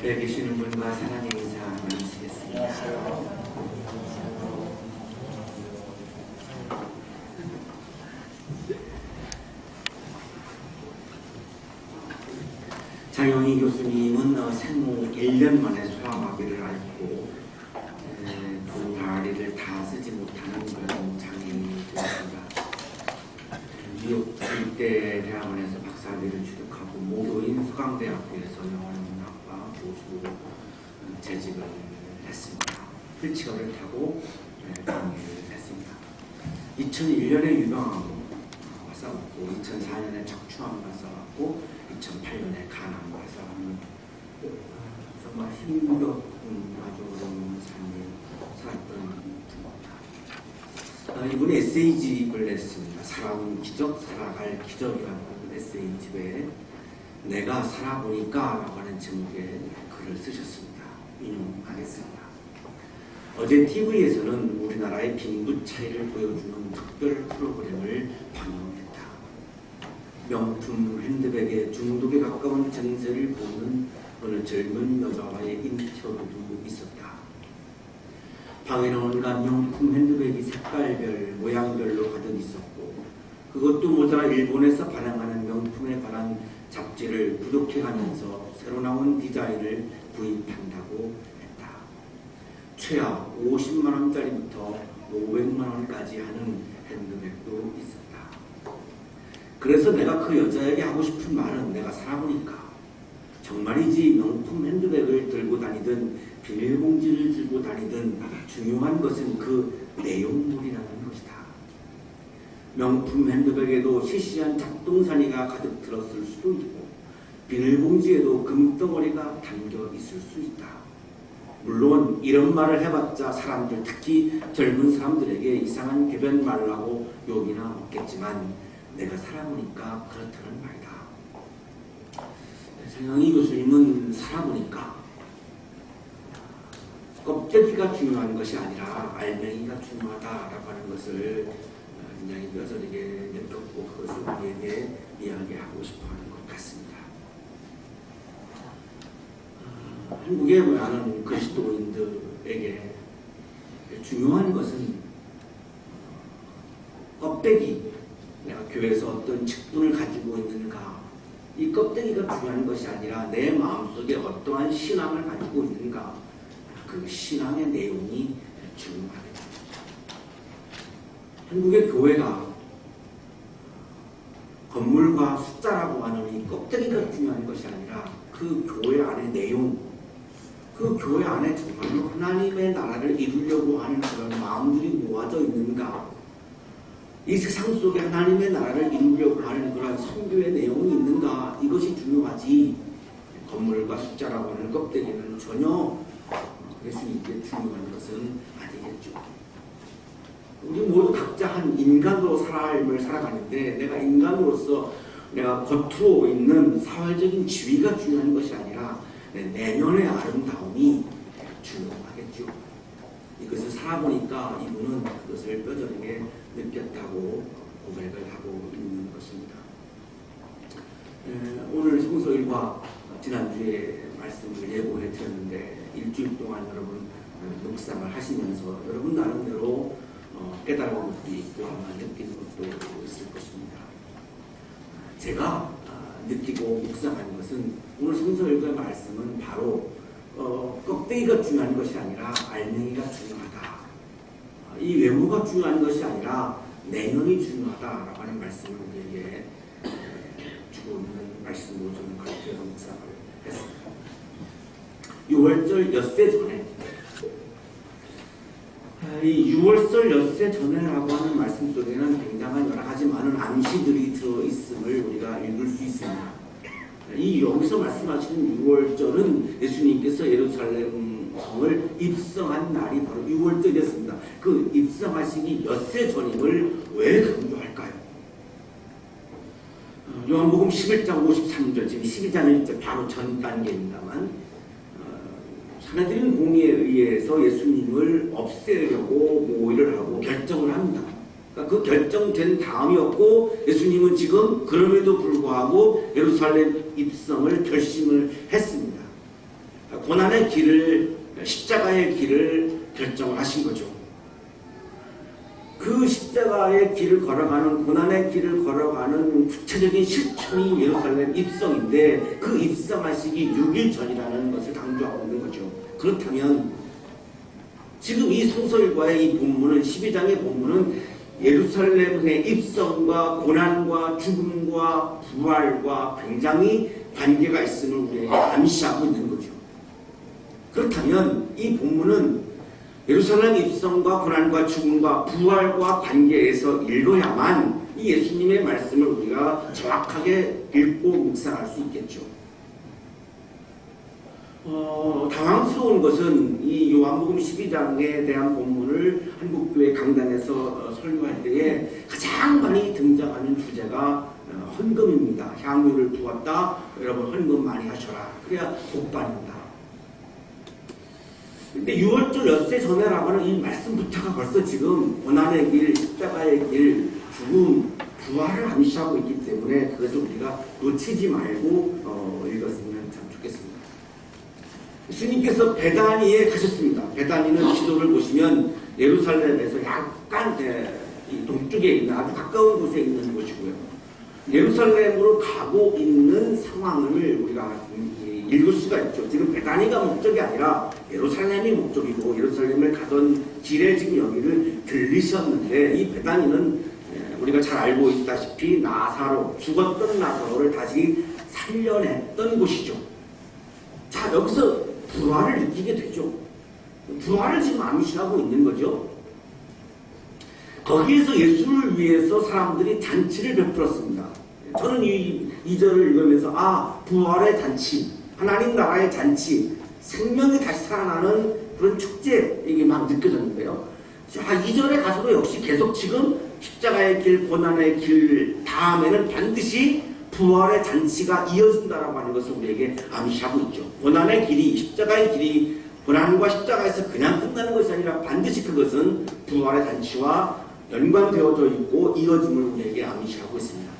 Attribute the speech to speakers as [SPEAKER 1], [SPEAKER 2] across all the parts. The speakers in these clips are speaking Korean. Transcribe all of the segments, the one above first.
[SPEAKER 1] 옆에 계시는 분과 사랑의 인사 나누시겠습니다. 장영희 교수님은 생후 1년 만에 소아마비를 앓고 두 다리를 다 쓰지 못하는 그런 장애인이 되었습니다. 뉴욕 일대 대학원에서 박사학위를 취득하고 모교인 서강대학교에서 영어문학과 교수 재직을 했습니다. 휠체어를 타고 강의를 했습니다. 2001년에 유병암 왔었고 2004년에 척추암 왔었고 2008년에 간암 와서 정말 힘겹은 아주 어려운 삶을 살았던 분입니다. 이분이 에세이집을 냈습니다. 살아온 기적, 살아갈 기적이라는 에세이집에 내가 살아보니까 라고 하는 제목의 글을 쓰셨습니다. 인용하겠습니다. 어제 TV에서는 우리나라의 빈부 차이를 보여주는 특별 프로그램을 방영했다. 명품 핸드백에 중독에 가까운 전세를 보는 어느 젊은 여자와의 인터뷰도 있었다. 방에는 온갖 명품 핸드백이 색깔별, 모양별로 가득 있었고 그것도 모자라 일본에서 발행하는 명품에 관한 잡지를 구독해가면서 새로 나온 디자인을 구입한다고 했다. 최하 50만원짜리부터 500만원까지 하는 핸드백도 있었다. 그래서 내가 그 여자에게 하고 싶은 말은 내가 살아보니까 정말이지 명품 핸드백을 들고 다니든 비닐봉지를 들고 다니든 중요한 것은 그 내용물이라는 것이다. 명품 핸드백에도 시시한 작동산이가 가득 들었을 수도 있고 비닐봉지에도 금덩어리가 담겨 있을 수 있다. 물론 이런 말을 해봤자 사람들, 특히 젊은 사람들에게 이상한 개변 말라고 욕이나 먹겠지만 내가 살아보니까 그렇다는 말이다. 장영희 교수님은 살아보니까 껍데기가 중요한 것이 아니라 알맹이가 중요하다라고 하는 것을 굉장히 뼈저리게 느꼈고 그것을 우리에게 이야기하고 싶어하는 것 같습니다. 한국의 많은 그리스도인들에게 중요한 것은 껍데기, 내가 교회에서 어떤 직분을 가지고 있는가, 이 껍데기가 중요한 것이 아니라 내 마음속에 어떠한 신앙을 가지고 있는가, 그 신앙의 내용이 중요하겠다. 한국의 교회가 건물과 숫자라고 하는 이 껍데기가 중요한 것이 아니라 그 교회 안의 내용, 그 교회 안에 정말로 하나님의 나라를 이루려고 하는 그런 마음들이 모아져 있는가, 이 세상 속에 하나님의 나라를 이루려고 하는 그런 선교의 내용이 있는가, 이것이 중요하지 건물과 숫자라고 하는 껍데기는 전혀 예수님께 중요한 것은 아니겠죠. 우리 모두 각자 한 인간으로 삶을 살아가는데 내가 인간으로서 내가 겉으로 있는 사회적인 지위가 중요한 것이 아니라 내 내면의 아름다움이 중요하겠죠. 이것을 살아보니까 이분은 그것을 뼈저리게 느꼈다고 고백을 하고 있는 것입니다. 오늘 성서일과 지난주에 말씀을 예고해 드렸는데 일주일 동안 여러분 묵상을 하시면서 여러분 나름대로 깨달은 것도 있고 아마 느끼는 것도 있을 것입니다. 제가 느끼고 묵상한 것은 오늘 성서일과의 말씀은 바로 껍데기가 중요한 것이 아니라 알맹이가 중요하다. 이 외모가 중요한 것이 아니라 내면이 중요하다라고 하는 말씀을 우리에게 주고 있는 말씀으로 저는 그렇게 묵상을 했습니다. 6월절 엿새 전에, 이 6월절 엿새 전에라고 하는 말씀 속에는 굉장한 여러 가지 많은 암시들이 들어있음을 우리가 읽을 수 있습니다. 이 여기서 말씀하시는 6월절은 예수님께서 예루살렘 성을 입성한 날이 바로 6월절이었습니다. 그 입성하시기 엿새 전임을 왜 강조할까요? 요한복음 11장 53절, 지금 12장 1절 바로 전 단계입니다만 사내들인 공의에 의해서 예수님을 없애려고 모의를 하고 결정을 합니다. 그러니까 그 결정된 다음이었고 예수님은 지금 그럼에도 불구하고 예루살렘 입성을 결심을 했습니다. 고난의 길을, 십자가의 길을 결정을 하신 거죠. 그 십자가의 길을 걸어가는, 고난의 길을 걸어가는 구체적인 실천이 예루살렘 입성인데, 그 입성하시기 6일 전이라는 것을 강조하고 있는 거죠. 그렇다면 지금 이 성서일과의 이 본문은, 12장의 본문은 예루살렘의 입성과 고난과 죽음과 부활과 굉장히 관계가 있음을 우리에게 암시하고 있는 거죠. 그렇다면 이 본문은 예루살렘 입성과 고난과 죽음과 부활과 관계에서 읽어야만 이 예수님의 말씀을 우리가 정확하게 읽고 묵상할 수 있겠죠. 당황스러운 것은 이 요한복음 12장에 대한 본문을 한국교회 강단에서 설교할 때에 가장 많이 등장하는 주제가 헌금입니다. 향유를 부었다. 여러분 헌금 많이 하셔라. 그래야 복 받는다. 근데 6월절 엿새 전에라고는 이 말씀부터가 벌써 지금 고난의 길, 십자가의 길, 죽음, 부활을 암시하고 있기 때문에 그것을 우리가 놓치지 말고 읽었으면 참 좋겠습니다. 예수님께서 베다니에 가셨습니다. 베다니는 지도를 보시면 예루살렘에서 약간 동쪽에 있는 아주 가까운 곳에 있는 곳이고요. 예루살렘으로 가고 있는 상황을 우리가 읽을 수가 있죠. 지금 베다니가 목적이 아니라 예루살렘이 목적이고 예루살렘을 가던 길에 지금 여기를 들리셨는데, 이 베다니는 우리가 잘 알고 있다시피 나사로, 죽었던 나사로를 다시 살려냈던 곳이죠. 자, 여기서 부활을 느끼게 되죠. 부활을 지금 암시하고 있는 거죠. 거기에서 예수를 위해서 사람들이 잔치를 베풀었습니다. 저는 이 절을 읽으면서 부활의 잔치, 하나님 나라의 잔치, 생명이 다시 살아나는 그런 축제, 이게 막 느껴졌는데요. 자, 이 절에 가서도 역시 계속 지금 십자가의 길, 고난의 길 다음에는 반드시 부활의 잔치가 이어진다라고 하는 것을 우리에게 암시하고 있죠. 고난의 길이, 십자가의 길이 고난과 십자가에서 그냥 끝나는 것이 아니라 반드시 그것은 부활의 잔치와 연관되어져 있고 이어짐을 우리에게 암시하고 있습니다.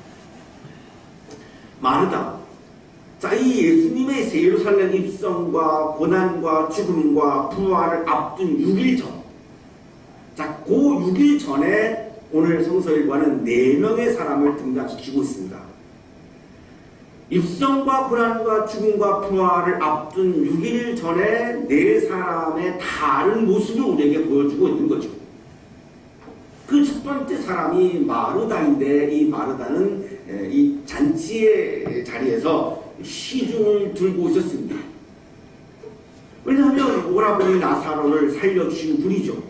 [SPEAKER 1] 마르다. 자, 이 예수님의 예루살렘 입성과 고난과 죽음과 부활을 앞둔 6일 전. 자, 그 6일 전에 오늘 성서일과는 4명의 사람을 등장시키고 있습니다. 입성과 고난과 죽음과 부활을 앞둔 6일 전에 4사람의 다른 모습을 우리에게 보여주고 있는 거죠. 그 첫 번째 사람이 마르다인데, 이 마르다는 이 잔치의 자리에서 시중을 들고 있었습니다. 왜냐하면 오라버니 나사로를 살려주신 분이죠.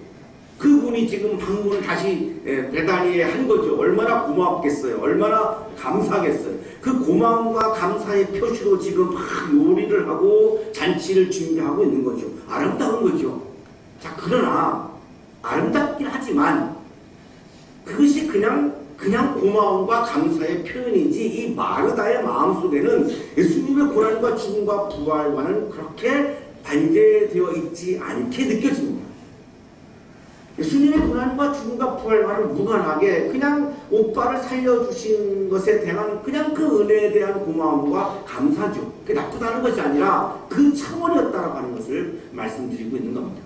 [SPEAKER 1] 그분이 지금 방문을 다시 베다니에 한 거죠. 얼마나 고맙겠어요. 얼마나 감사하겠어요. 그 고마움과 감사의 표시로 지금 막 요리를 하고 잔치를 준비하고 있는 거죠. 아름다운 거죠. 자, 그러나 아름답긴 하지만 그것이 그냥 고마움과 감사의 표현이지, 이 마르다의 마음속에는 예수님의 고난과 죽음과 부활과는 그렇게 관계되어 있지 않게 느껴집니다. 예수님의 고난과 죽음과 부활과는 무관하게 그냥 오빠를 살려주신 것에 대한 그냥 그 은혜에 대한 고마움과 감사죠. 그게 나쁘다는 것이 아니라 그 차원이었다라고 하는 것을 말씀드리고 있는 겁니다.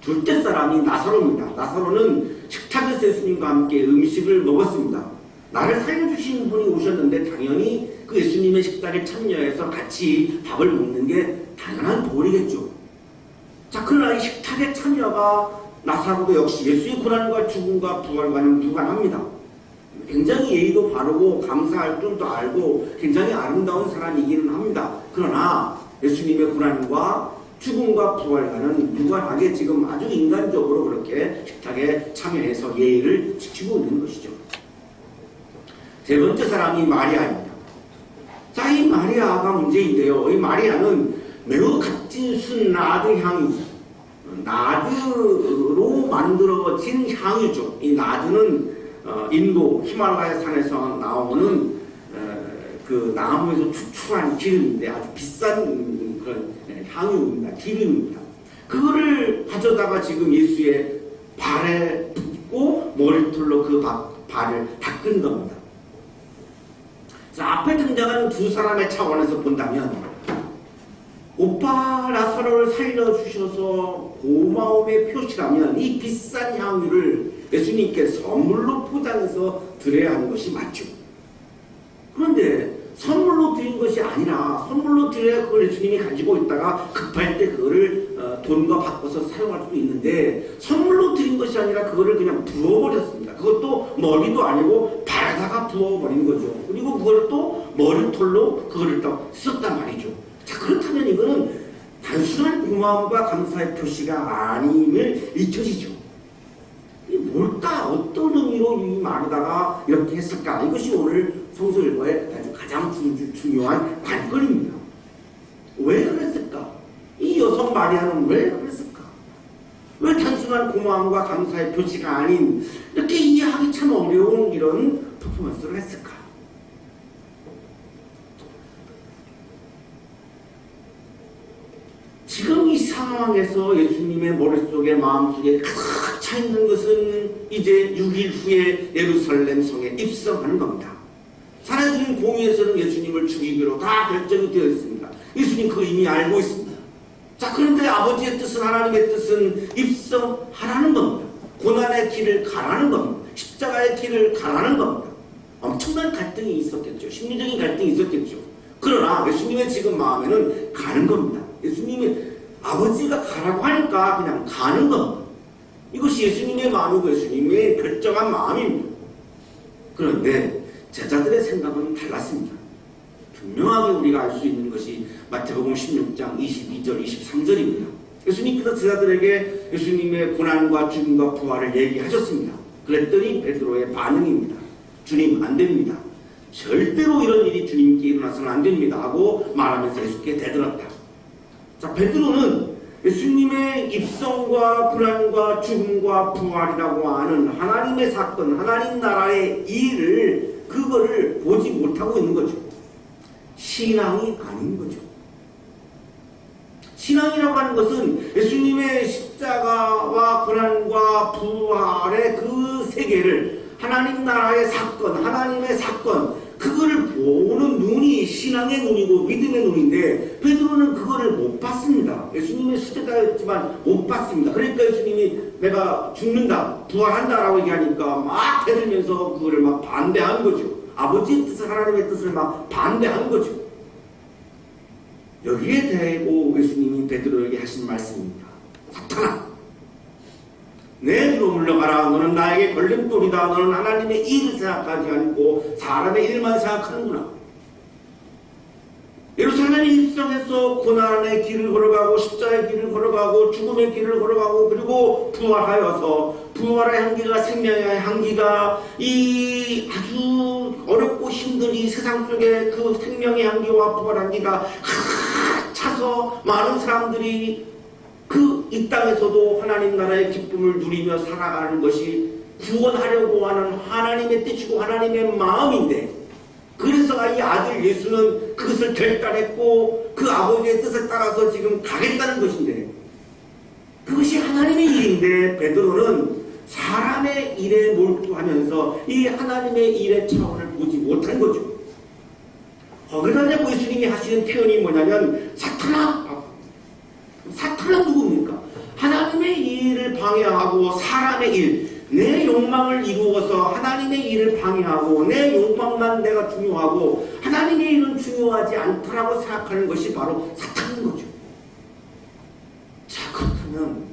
[SPEAKER 1] 둘째 사람이 나사로입니다. 나사로는 식탁에서 예수님과 함께 음식을 먹었습니다. 나를 살려주신 분이 오셨는데 당연히 그 예수님의 식탁에 참여해서 같이 밥을 먹는 게 당연한 도리겠죠. 자, 그러나 이 식탁의 참여가 나사로도 역시 예수의 고난과 죽음과 부활과는 무관합니다. 굉장히 예의도 바르고 감사할 줄도 알고 굉장히 아름다운 사람이기는 합니다. 그러나 예수님의 고난과 죽음과 부활과는 무관하게 지금 아주 인간적으로 그렇게 식탁에 참여해서 예의를 지키고 있는 것이죠. 세 번째 사람이 마리아입니다. 자, 이 마리아가 문제인데요. 이 마리아는 매우 값진 순나드 향유, 나드로 만들어진 향유죠. 이 나드는 인도 히말라야 산에서 나오는 그 나무에서 추출한 기름인데 아주 비싼 그런 향유입니다. 기름입니다. 그거를 가져다가 지금 예수의 발에 붓고 머리털로 그 발을 닦은 겁니다. 자, 앞에 등장하는 두 사람의 차원에서 본다면 오빠 라사로를 살려주셔서 고마움의 표시라면 이 비싼 향유를 예수님께 선물로 포장해서 드려야 하는 것이 맞죠. 그런데 선물로 드린 것이 아니라 선물로 드려야 그걸 예수님이 가지고 있다가 급할 때 그거를 돈과 바꿔서 사용할 수도 있는데 선물로 드린 것이 아니라 그거를 그냥 부어버렸습니다. 그것도 머리도 아니고 발에다가 부어버린 거죠. 그리고 그걸 또 머리털로 그거를 또 썼단 말이죠. 자, 그렇다면 이거는 단순한 고마움과 감사의 표시가 아님을 잊혀지죠. 이게 뭘까? 어떤 의미로 이 말에다가 이렇게 했을까? 이것이 오늘 성서 일과의 아주 가장 중요한 관건입니다. 왜 그랬을까? 이 여성 마리아는 왜 그랬을까? 왜 단순한 고마움과 감사의 표시가 아닌 이렇게 이해하기 참 어려운 이런 퍼포먼스를 했을까? 지금 이 상황에서 예수님의 머릿속에 마음속에 가득 차 있는 것은 이제 6일 후에 예루살렘 성에 입성하는 겁니다. 사내들인 공의에서는 예수님을 죽이기로 다 결정이 되어 있습니다. 예수님 그거 이미 알고 있습니다. 자, 그런데 아버지의 뜻은, 하나님의 뜻은 입성하라는 겁니다. 고난의 길을 가라는 겁니다. 십자가의 길을 가라는 겁니다. 엄청난 갈등이 있었겠죠. 심리적인 갈등이 있었겠죠. 그러나 예수님의 지금 마음에는 가는 겁니다. 예수님이 아버지가 가라고 하니까 그냥 가는 겁니다. 이것이 예수님의 마음이고 예수님의 결정한 마음입니다. 그런데 제자들의 생각은 달랐습니다. 분명하게 우리가 알 수 있는 것이 마태복음 16장 22절 23절입니다. 예수님께서 제자들에게 예수님의 고난과 죽음과 부활을 얘기하셨습니다. 그랬더니 베드로의 반응입니다. 주님, 안 됩니다. 절대로 이런 일이 주님께 일어나서는 안 됩니다 하고 말하면서 예수께 대들었다. 자, 베드로는 예수님의 입성과 고난과 죽음과 부활이라고 하는 하나님의 사건, 하나님 나라의 일을 그거를 보지 못하고 있는 거죠. 신앙이 아닌 거죠. 신앙이라고 하는 것은 예수님의 십자가와 고난과 부활의 그 세계를 하나님 나라의 사건, 하나님의 사건, 그거를 보는 눈이 신앙의 눈이고 믿음의 눈인데 베드로는 그거를 못 봤습니다. 예수님의 수제자였지만 못 봤습니다. 그러니까 예수님이 내가 죽는다, 부활한다 라고 얘기하니까 막 대들면서 그거를 막 반대한 거죠. 아버지의 뜻을, 하나님의 뜻을 막 반대한 거죠. 여기에 대고 예수님이 베드로에게 하신 말씀입니다. 사탄아, 내 뒤로 물러가라. 너는 나에게 걸림돌이다. 너는 하나님의 일을 생각하지 않고 사람의 일만 생각하는구나. 예루살렘에 입성해서 고난의 길을 걸어가고 십자가의 길을 걸어가고 죽음의 길을 걸어가고 그리고 부활하여서 부활의 향기가 생명의 향기가 이 아주 어렵고 힘든 이 세상 속에 그 생명의 향기와 부활 향기가 가득 차서 많은 사람들이 그 이 땅에서도 하나님 나라의 기쁨을 누리며 살아가는 것이 구원하려고 하는 하나님의 뜻이고 하나님의 마음인데, 그래서 이 아들 예수는 그것을 결단했고 그 아버지의 뜻을 따라서 지금 가겠다는 것인데, 그것이 하나님의 일인데 베드로는 사람의 일에 몰두하면서 이 하나님의 일의 차원을 보지 못한 거죠. 거기다 대고 예수님이 하시는 표현이 뭐냐면 사탄아, 사탄은 누굽니까? 하나님의 일을 방해하고 사람의 일, 내 욕망을 이루어서 하나님의 일을 방해하고 내 욕망만 내가 중요하고 하나님의 일은 중요하지 않다라고 생각하는 것이 바로 사탄인 거죠. 자, 그렇다면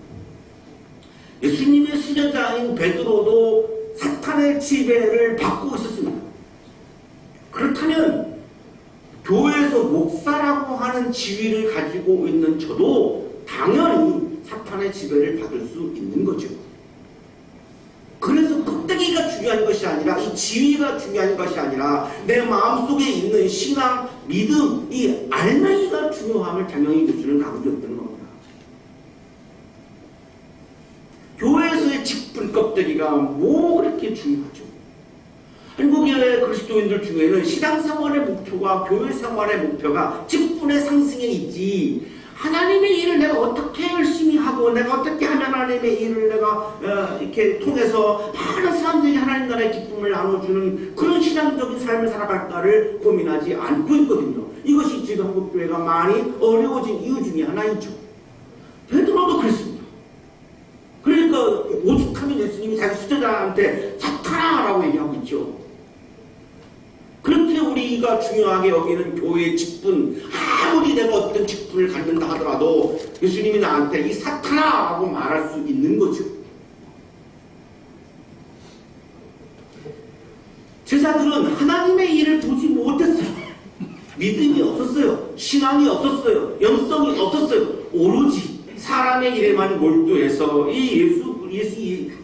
[SPEAKER 1] 예수님의 수제자인 베드로도 사탄의 지배를 받고 있었습니다. 그렇다면 교회에서 목사라고 하는 지위를 가지고 있는 저도 당연히 사탄의 지배를 받을 수 있는 거죠. 그래서 껍데기가 중요한 것이 아니라 이 지위가 중요한 것이 아니라 내 마음속에 있는 신앙, 믿음, 이 알맹이가 중요함을 당연히 예수는 강조했던 겁니다. 교회에서의 직분 껍데기가 뭐 그렇게 중요하죠? 한국의 그리스도인들 중에는 신앙생활의 목표와 교회생활의 목표가 직분의 상승에 있지, 하나님의 일을 내가 어떻게 열심히 하고 내가 어떻게 하면 하나님의 일을 내가 이렇게 통해서 많은 사람들이 하나님 나라의 기쁨을 나눠주는 그런 신앙적인 삶을 살아갈까를 고민하지 않고 있거든요. 이것이 지금 한국교회가 많이 어려워진 이유 중에 하나이죠. 베드로도 그랬습니다. 그러니까 오죽하면 예수님이 자기 수제자한테 사탄아라고 얘기하고 있죠. 그렇게 우리가 중요하게 여기는 교회의 직분, 아무리 내가 어떤 직분을 갖는다 하더라도 예수님이 나한테 이 사탄아라고 말할 수 있는 거죠. 제자들은 하나님의 일을 보지 못했어요. 믿음이 없었어요. 신앙이 없었어요. 영성이 없었어요. 오로지 사람의 일에만 몰두해서 이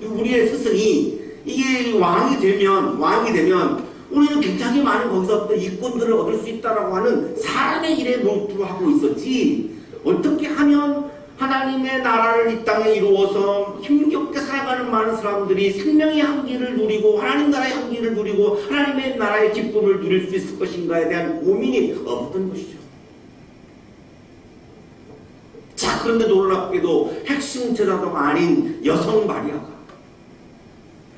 [SPEAKER 1] 우리의 스승이 이게 왕이 되면 우리는 굉장히 많은 거기서 이권들을 얻을 수 있다라고 하는 사람의 일에 몰두하고 있었지, 어떻게 하면 하나님의 나라를 이 땅에 이루어서 힘겹게 살아가는 많은 사람들이 생명의 향기를 누리고 하나님 나라의 향기를 누리고 하나님의 나라의 기쁨을 누릴 수 있을 것인가에 대한 고민이 없던 것이죠. 자, 그런데 놀랍게도 핵심 제자도가 아닌 여성 마리아가,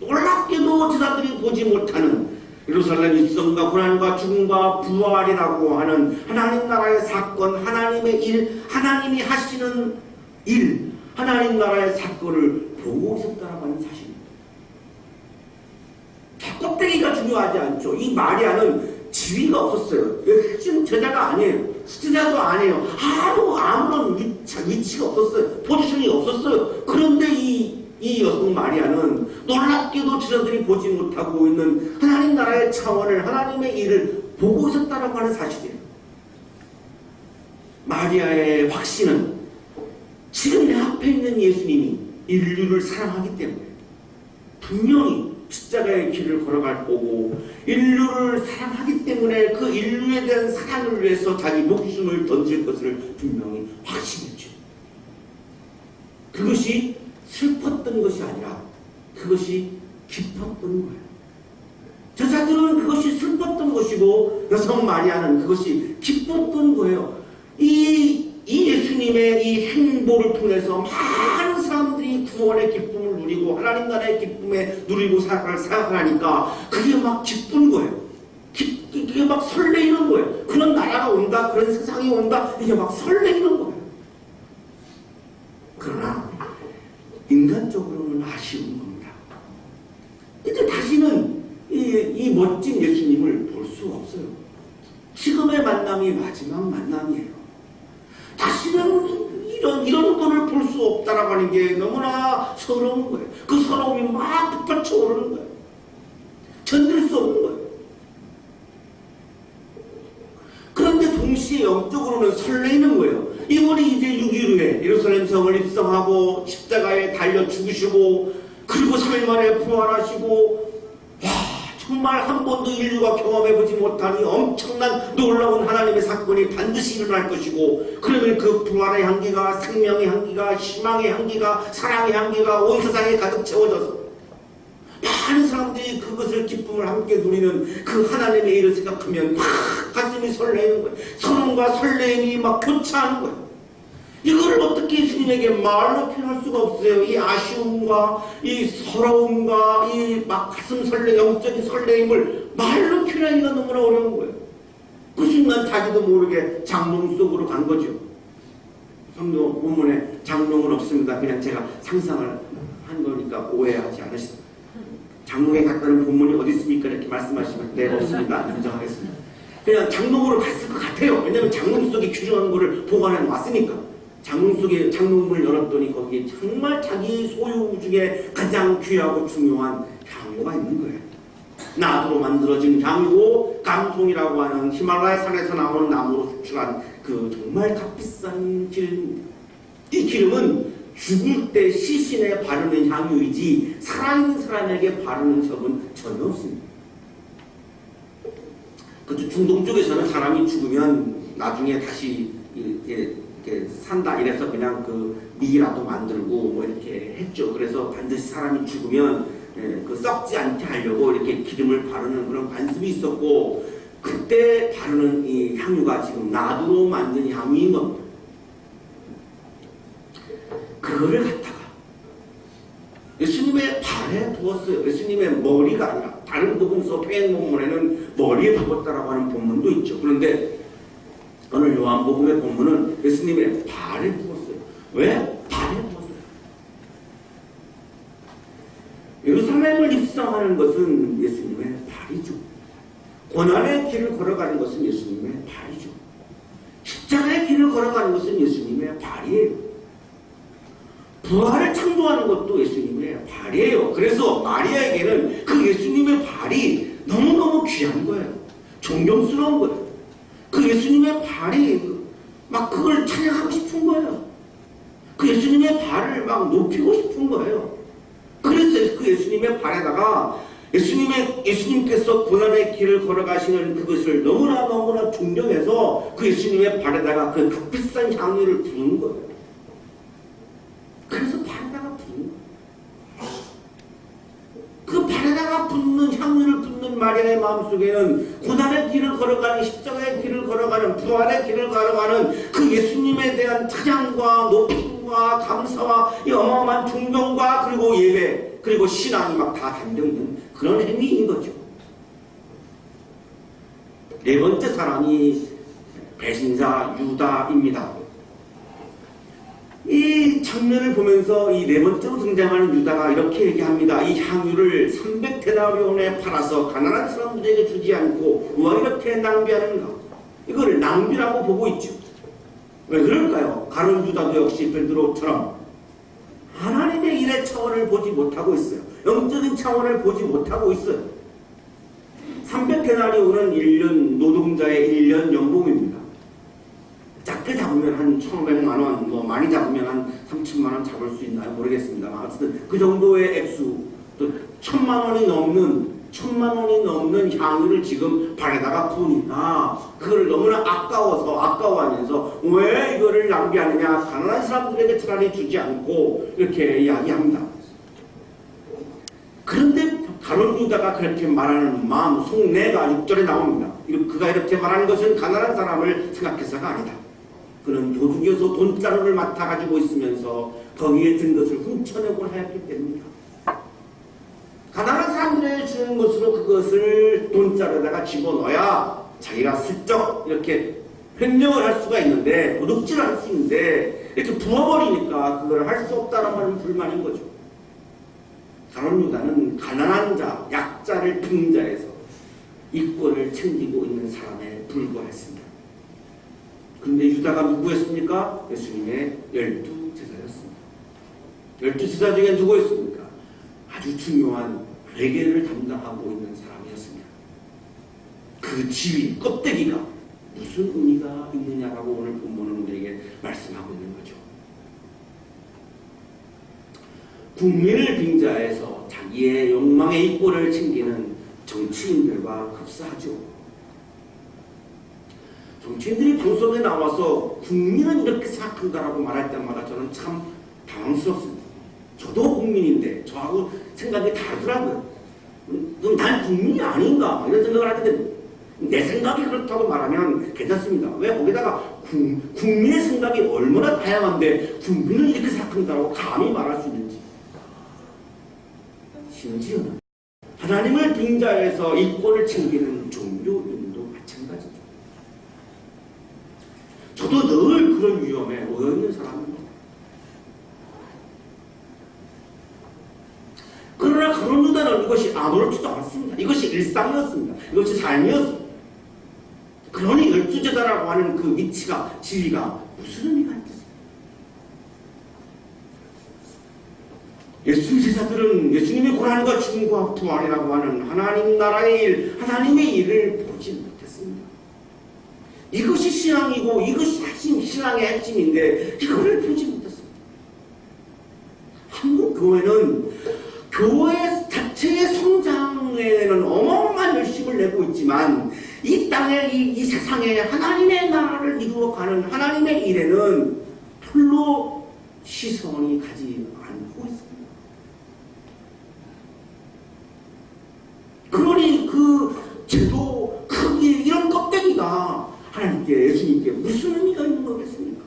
[SPEAKER 1] 놀랍게도 제자들이 보지 못하는 예루살렘 입성과 고난과 죽음과 부활이라고 하는 하나님 나라의 사건, 하나님의 일, 하나님이 하시는 일, 하나님 나라의 사건을 보고 있었다라고 하는 사실입니다. 껍데기가 중요하지 않죠. 이 마리아는 지위가 없었어요. 핵심 제자가 아니에요. 수제자도 아니에요. 아무런 위치가 없었어요. 포지션이 없었어요. 그런데 이 여성 마리아는 놀랍게도 제자들이 보지 못하고 있는 하나님 나라의 차원을, 하나님의 일을 보고 있었다라고 하는 사실이에요. 마리아의 확신은 지금 내 앞에 있는 예수님이 인류를 사랑하기 때문에 분명히 십자가의 길을 걸어갈 거고, 인류를 사랑하기 때문에 그 인류에 대한 사랑을 위해서 자기 목숨을 던질 것을 분명히 확신했죠. 그것이 슬펐던 것이 아니라 그것이 기뻤던 거예요. 제자들은 그것이 슬펐던 것이고 여성 마리아는 그것이 기뻤던 거예요. 이 예수님의 이 행보를 통해서 많은 사람들이 구원의 기쁨을 누리고 하나님 나라의 기쁨에 누리고 살아가니까 그게 막 기쁜 거예요. 그게 막 설레이는 거예요. 그런 나라가 온다, 그런 세상이 온다, 이게 막 설레이는 거예요. 그러나 인간적으로는 아쉬운 겁니다. 이제 다시는 이 멋진 예수님을 볼 수 없어요. 지금의 만남이 마지막 만남이에요. 다시는 이런 분을 볼 수 없다라고 하는 게 너무나 서러운 거예요. 그 서러움이 막 북받쳐 오르는 거예요. 견딜 수 없는 거예요. 그런데 동시에 영적으로는 설레이는 거예요. 이분이 이제 6일 후에 예루살렘 성을 입성하고 십자가에 달려 죽으시고 그리고 3일 만에 부활하시고, 와, 정말 한 번도 인류가 경험해보지 못한 이 엄청난 놀라운 하나님의 사건이 반드시 일어날 것이고, 그러면 그 부활의 향기가, 생명의 향기가, 희망의 향기가, 사랑의 향기가 온 세상에 가득 채워져서 많은 사람들이 그것을 기쁨을 함께 누리는 그 하나님의 일을 생각하면 막 가슴이 설레는 거예요. 소름과 설레임이 막 교차하는 거예요. 이걸 어떻게 예수님에게 말로 표현할 수가 없어요. 이 아쉬움과 이 서러움과 이 막 가슴 설레, 영적인 설레임을 말로 표현하기가 너무나 어려운 거예요. 그 순간 자기도 모르게 장롱 속으로 간 거죠. 성경 본문에 장롱은 없습니다. 그냥 제가 상상을 한 거니까 오해하지 않으시죠. 장롱에 갔다는 본문이 어디 있습니까? 이렇게 말씀하시면 네, 없습니다. 인정하겠습니다. 그냥 장롱으로 갔을 것 같아요. 왜냐하면 장롱 속에 귀중한 거를 보관해 놨으니까. 장롱 속에 장롱문을 열었더니 거기에 정말 자기 소유 중에 가장 귀하고 중요한 향유가 있는 거예요. 나무로 만들어진 향유고 감송이라고 하는 히말라야 산에서 나오는 나무로 추출한 그 정말 값비싼 기름입니다. 이 기름은 죽을 때 시신에 바르는 향유이지 살아있는 사람에게 바르는 적은 전혀 없습니다. 그것도 중동 쪽에서는 사람이 죽으면 나중에 다시 이렇게 산다 이래서 그냥 그 미라도 만들고 뭐 이렇게 했죠. 그래서 반드시 사람이 죽으면 그 썩지 않게 하려고 이렇게 기름을 바르는 그런 관습이 있었고, 그때 바르는 이 향유가 지금 나두로 만든 향유인 겁니다. 그거를 갖다가 예수님의 발에 부었어요. 예수님의 머리가 아니라, 다른 부분 소팽 본문에는 머리에 부었다라고 하는 본문도 있죠. 그런데 오늘 요한복음의 본문은 예수님의 발에 부었어요. 왜? 발에 부었어요. 예루살렘을 입성하는 것은 예수님의 발이죠. 고난의 길을 걸어가는 것은 예수님의 발이죠. 십자가의 길을 걸어가는 것은 예수님의 발이에요. 부활을 창조하는 것도 예수님의 발이에요. 그래서 마리아에게는 그 예수님의 발이 너무너무 귀한 거예요. 존경스러운 거예요. 그 예수님의 발이 막 그걸 찬양하고 싶은 거예요. 그 예수님의 발을 막 높이고 싶은 거예요. 그래서 그 예수님의 발에다가 예수님께서 고난의 길을 걸어가시는 그것을 너무나 존경해서 그 예수님의 발에다가 그 값비싼 향유를 부은 거예요. 그래서 발에다가 부은 거예요. 그 발에다가 붓는 향유를 붓는 마리아의 마음속에는 고난의 길을 걸어가는, 십자가의 길을 걸어가는, 부활의 길을 걸어가는 그 예수님에 대한 찬양과 높임과 감사와 이 어마어마한 존경과 그리고 예배 그리고 신앙이 막 다 담겨있는 그런 행위인 거죠. 네 번째 사람이 배신자 유다입니다. 이 장면을 보면서 이 네 번째로 등장하는 유다가 이렇게 얘기합니다. 이 향유를 300데나리온에 팔아서 가난한 사람들에게 주지 않고 왜 이렇게 낭비하는가? 이거를 낭비라고 보고 있죠. 왜 그럴까요? 가룟 유다도 역시 베드로처럼 하나님의 일의 차원을 보지 못하고 있어요. 영적인 차원을 보지 못하고 있어요. 300데나리온은 1년 노동자의 1년 연봉입니다. 작게 잡으면 한 1,500만원, 뭐 많이 잡으면 한 3천만원 잡을 수 있나요? 모르겠습니다. 어쨌든 그 정도의 액수, 또 1,000만원이 넘는 향유를 지금 발에다가 부으니까 그걸 너무나 아까워하면서 왜 이거를 낭비하느냐, 가난한 사람들에게 차라리 주지 않고 이렇게 이야기합니다. 그런데 가룟 유다가 그렇게 말하는 마음, 속내가 6절에 나옵니다. 그가 이렇게 말하는 것은 가난한 사람을 생각해서가 아니다. 그는 도둑이어서 돈자루를 맡아가지고 있으면서 거기에 든 것을 훔쳐내곤 하였기 때문이다. 가난한 사람들에게 주는 것으로 그것을 돈자루에다가 집어넣어야 자기가 슬쩍 이렇게 횡령을 할 수가 있는데, 도둑질을 할 수 있는데 이렇게 부어버리니까 그걸 할 수 없다는 말은 불만인 거죠. 가룟 유다는 가난한 자, 약자를 빙자해서 이권을 챙기고 있는 사람에 불과했습니다. 그런데 유다가 누구였습니까? 예수님의 12제자였습니다. 12제자 중에 누구였습니까? 아주 중요한 회개를 담당하고 있는 사람이었습니다. 그 지위, 껍데기가 무슨 의미가 있느냐라고 오늘 본문은 우리에게 말씀하고 있는 거죠. 국민을 빙자해서 자기의 욕망의 이권을 챙기는 정치인들과 흡사하죠. 정치인들이 방송에 나와서 국민은 이렇게 생각한다라고 말할 때마다 저는 참 당황스럽습니다. 저도 국민인데 저하고 생각이 다르더라고요. 그럼 난 국민이 아닌가 이런 생각을 하는데, 내 생각이 그렇다고 말하면 괜찮습니다. 왜 거기다가 국민의 생각이 얼마나 다양한데 국민은 이렇게 생각한다고 감히 말할 수 있는지. 심지어는 하나님을 빙자해서 이권을 챙기는 종교인도 마찬가지죠. 저도 늘 그런 위험에 놓여있는 사람입니다. 그러나 가룟 유다는 이것이 아무렇지도 않습니다. 이것이 일상이었습니다. 이것이 삶이었습니다. 그러니 12제자라고 하는 그 위치가, 지위가 무슨 의미가 있겠습니까? 예수 제자들은 예수님의 고난과 죽음과 부활이라고 하는 하나님 나라의 일, 하나님의 일을 보지 못했습니다. 이것이 신앙이고 이것이 신앙의 핵심인데 이거를 보지 못했습니다. 한국 교회는 교회 자체의 성장에는 어마어마한 열심을 내고 있지만 이 땅에 이 세상에 하나님의 나라를 이루어가는 하나님의 일에는 별로 시선이 가지 않고 있습니다. 그러니 그 제도, 크기, 이런 껍데기가 하나님께, 예수님께 무슨 의미가 있는 거겠습니까?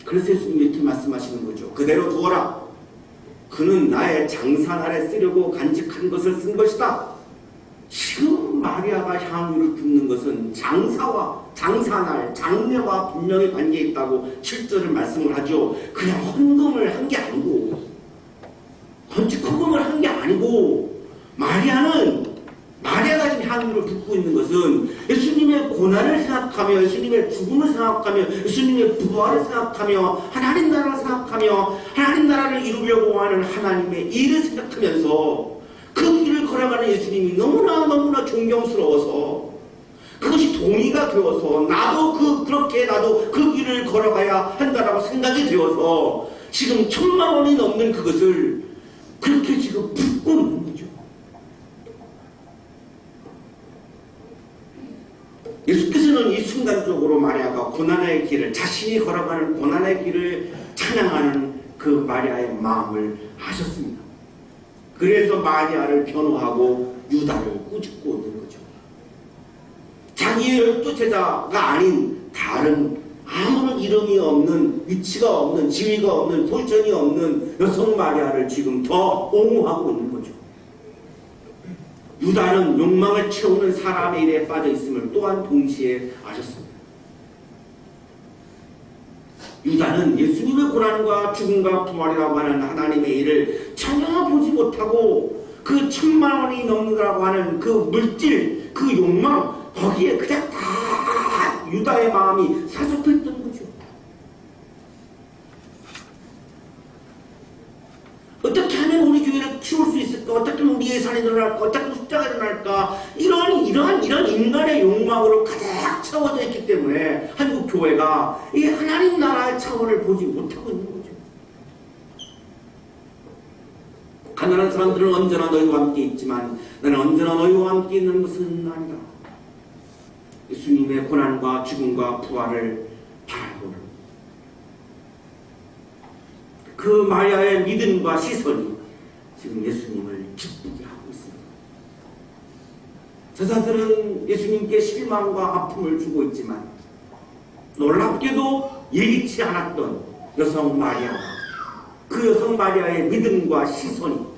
[SPEAKER 1] 그래서 예수님이 이렇게 말씀하시는 거죠. 그대로 두어라. 그는 나의 장사 날에 쓰려고 간직한 것을 쓴 것이다. 지금 마리아가 향유를 붓는 것은 장사날, 장례와 분명히 관계 있다고 7절을 말씀을 하죠. 그냥 헌금을 한 게 아니고, 헌금을 한 게 아니고, 마리아가 지금 향유를 붓고 있는 것은 예수님의 고난을 생각하며, 예수님의 죽음을 생각하며, 예수님의 부활을 생각하며, 하나님 나라를 생각하며, 하나님 나라를 이루려고 하는 하나님의 일을 생각하면서 그 길을 걸어가는 예수님이 너무나 존경스러워서, 그것이 동의가 되어서 나도 그 길을 걸어가야 한다라고 생각이 되어서 지금 1000만 원이 넘는 그것을 그렇게 지금 붓고 있는 거죠. 예수께서는 이 순간적으로 마리아가 고난의 길을, 자신이 걸어가는 고난의 길을 찬양하는 그 마리아의 마음을 아셨습니다. 그래서 마리아를 변호하고 유다를 꾸짖고 있는 거죠. 자기의 12제자가 아닌 다른 아무런 이름이 없는, 위치가 없는, 지위가 없는, 포지션이 없는 여성 마리아를 지금 더 옹호하고 있는 거죠. 유다는 욕망을 채우는 사람의 일에 빠져 있음을 또한 동시에 아셨습니다. 유다는 예수님의 고난과 죽음과 부활이라고 하는 하나님의 일을 전혀 보지 못하고 그 1000만 원이 넘는다고 하는 그 물질, 그 욕망, 거기에 그냥 다 유다의 마음이 사로잡혀 있던 거죠. 어떻게 하면 우리 교회를 키울 수 있을까? 어떻게 하면 우리 예산이 늘어날까? 어떻게 하면 숫자가 늘어날까? 이런 인간의 욕망으로 가득 채워져 있기 때문에 한국 교회가 이 하나님 나라의 차원을 보지 못하고 있는 거죠. 가난한 사람들은 언제나 너희와 함께 있지만 나는 언제나 너희와 함께 있는 것은 아니다. 예수님의 고난과 죽음과 부활을 바라보는 그 마리아의 믿음과 시선이 지금 예수님을 기쁘게 하고 있습니다. 저자들은 예수님께 실망과 아픔을 주고 있지만 놀랍게도 예기치 않았던 여성 마리아, 그 여성 마리아의 믿음과 시선이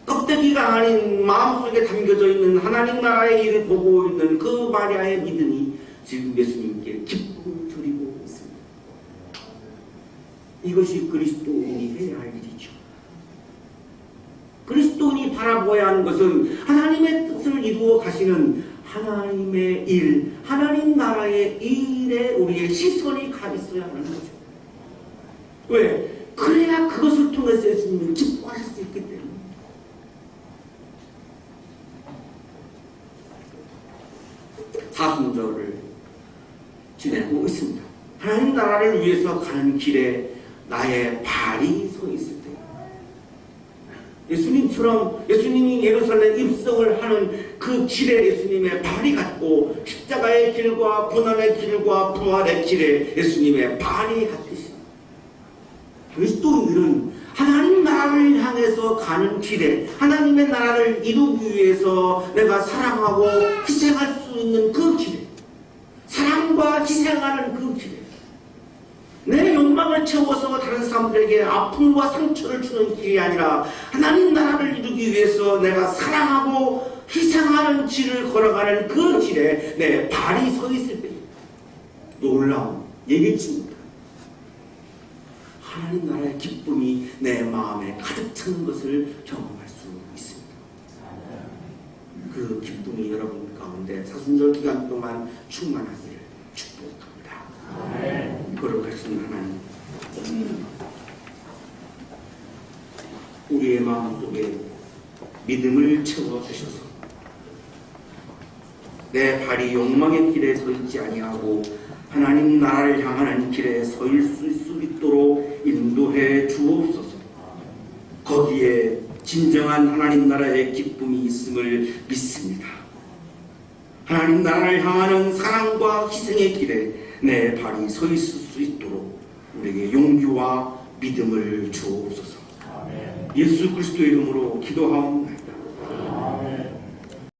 [SPEAKER 1] 껍데기가 아닌 마음속에 담겨져 있는 하나님 나라의 일을 보고 있는 그 마리아의 믿음이 지금 예수님께 기쁨을 드리고 있습니다. 이것이 그리스도인이 해야 할 일이죠. 그리스도인이 바라보아야 하는 것은 하나님의 뜻을 이루어 가시는 하나님의 일, 하나님 나라의 일에 우리의 시선이 가 있어야 하는 거죠. 왜? 그래야 그것을 통해서 예수님을 기뻐하실 수 있기 때문에. 사순절을 지내고 있습니다. 하나님 나라를 위해서 가는 길에 나의 발이 서 있을 때, 예수님처럼 예수님이 예루살렘 입성을 하는 그 길에 예수님의 발이 갔고, 십자가의 길과 고난의 길과 부활의 길에 예수님의 발이 갔듯이 그리스도인들은 하나님 나라를 향해서 가는 길에, 하나님의 나라를 이루기 위해서 내가 사랑하고 희생할 수 있는 그 길에, 사랑과 희생하는 그 길에, 내 욕망을 채워서 다른 사람들에게 아픔과 상처를 주는 길이 아니라 하나님 나라를 이루기 위해서 내가 사랑하고 희생하는 길을 걸어가는 그 길에 내 발이 서 있을 때 놀라운 예기치입니다. 하나님 나라의 기쁨이 내 마음에 가득 차는 것을 경험할 수 있습니다. 그 기쁨이 여러분 가운데 사순절 기간 동안 충만하기를 축복합니다. 거룩하신 하나님, 우리의 마음속에 믿음을 채워주셔서 내 발이 욕망의 길에 서 있지 아니하고 하나님 나라를 향하는 길에 서 있을 수 있도록 인도해 주옵소서. 거기에 진정한 하나님 나라의 기쁨이 있음을 믿습니다. 하나님 나라를 향하는 사랑과 희생의 길에 내 발이 서 있을 수 있도록 우리에게 용기와 믿음을 주옵소서. 예수 그리스도의 이름으로 기도하옵나이다.